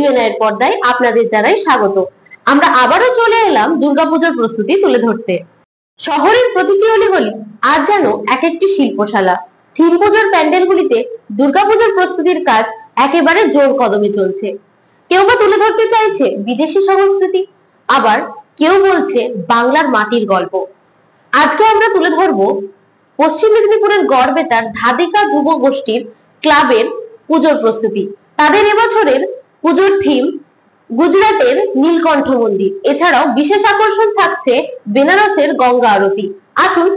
TVNI এর পর্দায় আপনাদের জানাই স্বাগত। আমরা আবারও চলে এলাম দুর্গাপূজার প্রস্তুতি তুলে ধরতে। শহরের প্রতিটি অলিগলি আজ যেন এক একটি শিল্পশালা। থিম পুজোর প্যান্ডেলগুলিতে দুর্গাপূজার প্রস্তুতির কাজ একেবারে জোর কদমে চলছে। কেউ বা তুলে ধরতে চাইছে বিদেশি সংস্কৃতি, আবার কেউ বলছে বাংলার মাটির গল্প। আজকে আমরা তুলে ধরবো পশ্চিম মেদিনীপুরের গড়বেতার ধাদিকা যুব গোষ্ঠীর ক্লাবের পুজোর প্রস্তুতি। তাদের এবছরের পুজোর থিম গুজরাটের নীলকণ্ঠ মন্দির। এছাড়াও বিশেষ আকর্ষণ থাকছে বেনারসের গঙ্গা আরতি। আসুন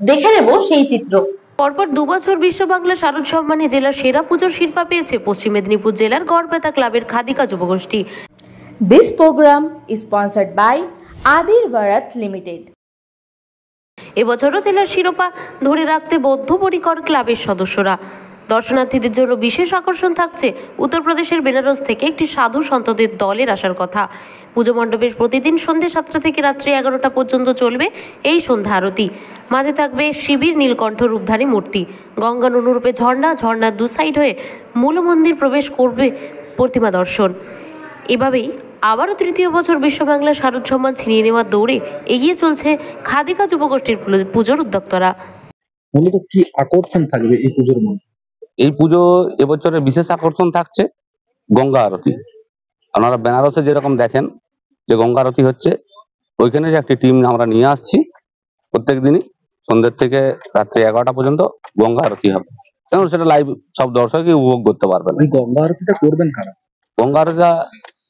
দেখে নেব সেই চিত্র। পরপর 2 বছর বিশ্ব বাংলা শারদ সম্মানে জেলার সেরা পুজোর শিরোপা পেয়েছে পশ্চিম মেদিনীপুর জেলার গড়বেতা ক্লাবের খাদিকা যুবগোষ্ঠী। This program is sponsored by Adir Bharat Limited. এবছরও জেলার শিরোপা ধরে রাখতে বদ্ধপরিকর ক্লাবের সদস্যরা। দর্শনার্থীদের জন্য বিশেষ আকর্ষণ থাকছে উত্তরপ্রদেশের বেনারস থেকে একটি সাধু সন্তদের দলের আসার কথা। পুজো মণ্ডপের প্রতিদিন সন্ধ্যে 7টা থেকে রাত্রি 11টা পর্যন্ত চলবে এই সন্ধ্যা আরতি। মাঝে থাকবে শিবির নীলকণ্ঠ রূপধারী মূর্তি। গঙ্গা অনুরূপে ঝর্ণার দু সাইড হয়ে মূল মন্দির প্রবেশ করবে প্রতিমা দর্শন। এভাবেই আবারও তৃতীয় বছর বিশ্ব বাংলা শারদ সম্মান ছিনিয়ে নেওয়ার দৌড়ে এগিয়ে চলছে খাদিকা যুবগোষ্ঠীর পুজোর উদ্যোক্তারা। মূলত কি আকর্ষণ থাকবে এই পুজোর মধ্যে? এই পুজো এবছরের বিশেষ আকর্ষণ থাকছে গঙ্গা আরতি। আপনারা বেনারসে যেরকম দেখেন যে গঙ্গা আরতি হচ্ছে, ওইখানে যে একটি টিম আমরা নিয়ে আসছি। প্রত্যেক দিনই সন্ধ্যের থেকে রাত্রি 11টা পর্যন্ত গঙ্গা আরতি হবে, এবং সেটা লাইভ সব দর্শকই উপভোগ করতে পারবেন। এই গঙ্গা আরতিটা করবেন কারা? গঙ্গা আরতিটা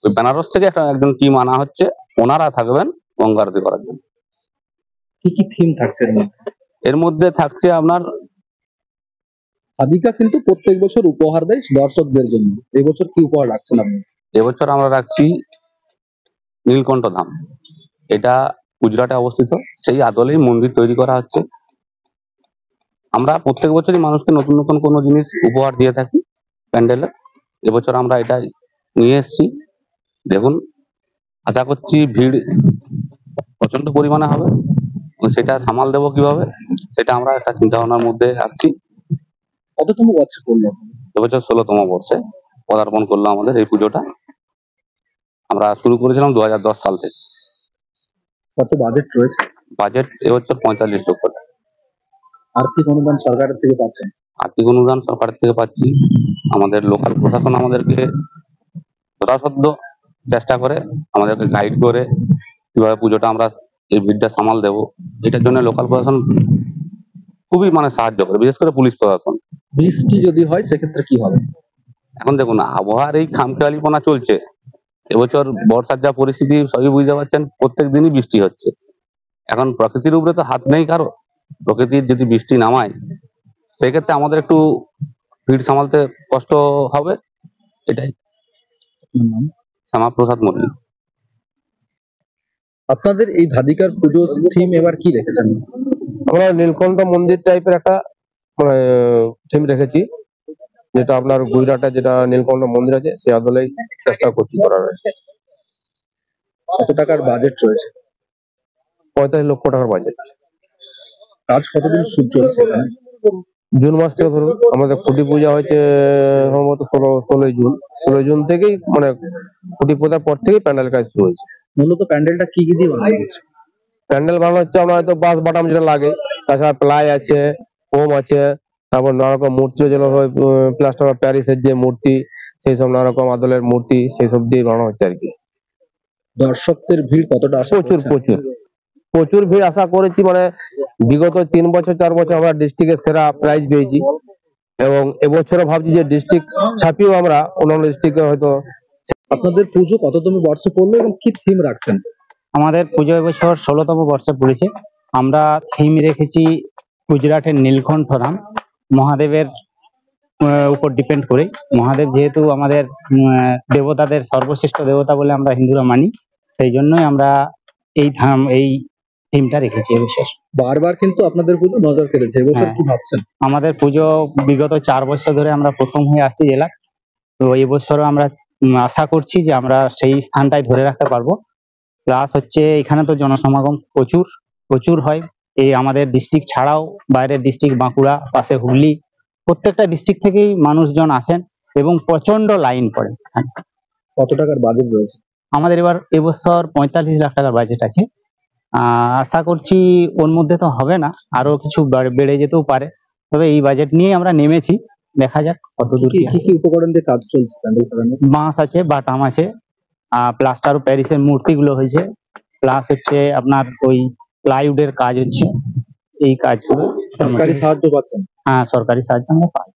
ওই বেনারস থেকে একজন টিম আনা হচ্ছে, ওনারা থাকবেন গঙ্গা আরতি করার জন্য। কি কি থিম থাকছে এর মধ্যে? এর মধ্যে থাকছে আপনার খাদিকা কিন্তু প্রত্যেক বছর উপহার দেয় দর্শকদের জন্য। এবছর কি উপহার রাখছেন আপনি? এবছর আমরা রাখছি নীলকণ্ঠ ধাম। এটা গুজরাটে অবস্থিত, সেই আদলেই মন্দির তৈরি করা হচ্ছে। আমরা প্রত্যেক বছরই মানুষকে নতুন নতুন কোনো জিনিস উপহার দিয়ে থাকি প্যান্ডেলে। এবছর আমরা এটা নিয়ে এসেছি। দেখুন, আশা করছি ভিড় প্রচন্ড পরিমাণে হবে, সেটা সামাল দেবো কিভাবে সেটা আমরা একটা চিন্তা ভাবনার মধ্যে রাখছি। কততম বর্ষে করলো? এবছর 16তম বর্ষে পদার্পণ করলো আমাদের এই পুজোটা। আমরা শুরু করেছিলাম 2010 সাল থেকে। কত বাজেট রয়েছে? বাজেট এবছর 45 লক্ষ টাকা। আর্থিক অনুদান সরকারের থেকে পাচ্ছেন? আর্থিক অনুদান সরকারের থেকে পাচ্ছি। আমাদের লোকাল প্রশাসন আমাদেরকে যথাসাধ্য চেষ্টা করে, আমাদেরকে গাইড করে কিভাবে পুজোটা আমরা এই ভিড়টা সামাল দেবো। এটার জন্য লোকাল প্রশাসন খুবই সাহায্য করে, বিশেষ করে পুলিশ প্রশাসন। বৃষ্টি যদি হয় সেক্ষেত্রে কি হবে? এখন দেখুন, আবহাওয়ার এই খামখেয়ালিপনা চলছে। এবছর বর্ষার যা পরিস্থিতি সবই বুঝতে পারছেন, প্রত্যেক দিনই বৃষ্টি হচ্ছে। এখন প্রকৃতির উপরে তো হাত নেই কারো। প্রকৃতির যদি বৃষ্টি নামায় সেক্ষেত্রে আমাদের একটু ভিড় সামালতে কষ্ট হবে, এটাই। শ্যামাপ্রসাদ মল্লিক। আপনাদের এই ধাদিকার পুজোর থিম এবার কি রেখেছেন? আমরা নীলকণ্ঠ মন্দির টাইপের একটা থিম রেখেছি, যেটা আপনার গুজরাটে যেটা নীলকণ্ঠ মন্দির আছে সে আদলেই চেষ্টা করছি করার। কত টাকার বাজেট রয়েছে? 45 লক্ষ টাকার বাজেট। কাজ কতদিন শুরু চলছে? জুন মাস থেকে ধরুন, আমাদের খুঁটি পূজা হয়েছে সম্ভবত 16ই জুন। 16 জুন থেকেই খুঁটি পূজার পর থেকেই প্যান্ডেল কাজ শুরু হয়েছে। মূলত প্যান্ডেলটা কি কি দিয়ে বানানো হচ্ছে? প্যান্ডেল বানানো হচ্ছে আমরা হয়তো বাঁশ বাটাম যেটা লাগে, তাছাড়া প্লাই আছে, ফোম আছে, তারপর নানা রকম মূর্তি যেগুলো হয় প্লাস্টার অফ প্যারিসের যে মূর্তি, সেই সব নানা রকম আদলের মূর্তি, সেই সব দিয়ে বানানো হচ্ছে আর কি। দর্শকদের ভিড় কতটা? প্রচুর ভিড় আশা করেছি। বিগত 3 বছর 4 বছর আমরা ডিস্ট্রিক্টের সেরা প্রাইজ পেয়েছি, এবং এবছরও ভাবছি যে ডিস্ট্রিক্ট ছাপিয়েও আমরা অন্যান্য ডিস্ট্রিক্টে হয়তো। আপনাদের পুজো কততম বর্ষে পড়লো এবং কি থিম রাখছেন? আমাদের পুজো এবছর 16তম বর্ষে পড়েছে। আমরা থিম রেখেছি গুজরাটের নীলকণ্ঠ ধাম, মহাদেবের উপর ডিপেন্ড করে। মহাদেব যেহেতু আমাদের দেবতাদের সর্বশ্রেষ্ঠ দেবতা বলে আমরা হিন্দুরা মানি, সেই জন্যই আমরা এই থিমটা রেখেছি এবছর। বারবার কিন্তু আপনাদের পুজো নজর কেড়েছে, এবছর কি ভাবছেন? আমাদের পুজো বিগত 4 বছর ধরে আমরা প্রথম হয়ে আসছি জেলা, তো এবছরও আমরা আশা করছি যে আমরা সেই স্থানটাই ধরে রাখতে পারবো। প্লাস হচ্ছে এখানে তো জনসমাগম প্রচুর হয়। এই আমাদের ডিস্ট্রিক্ট ছাড়াও বাইরের ডিস্ট্রিক্ট বাঁকুড়া, পাশে হুগলি, প্রত্যেকটা ডিস্ট্রিক্ট থেকেই মানুষজন আসেন এবং প্রচন্ড লাইন পড়ে। কত টাকার বাজেট রয়েছে? আমাদের এবার এবছর 45 লাখ টাকার বাজেট আছে। আশা করছি ওর মধ্যে তো হবে না, আরো কিছু বেড়ে যেতেও পারে, তবে এই বাজেট নিয়ে আমরা নেমেছি, দেখা যাক কত দূর কি কি কি উপকরণ দিয়ে কাজ চলছে প্যান্ডেল সাজানোর? বাঁশ আছে, বাটাম আছে, প্লাস্টার ও প্যারিসের মূর্তিগুলো হয়েছে, প্লাস হচ্ছে আপনার ওই প্লাইউডের কাজ হচ্ছে, এই কাজগুলো। সরকারি সাহায্য পাচ্ছেন? হ্যাঁ, সরকারি সাহায্য আমরা পাই।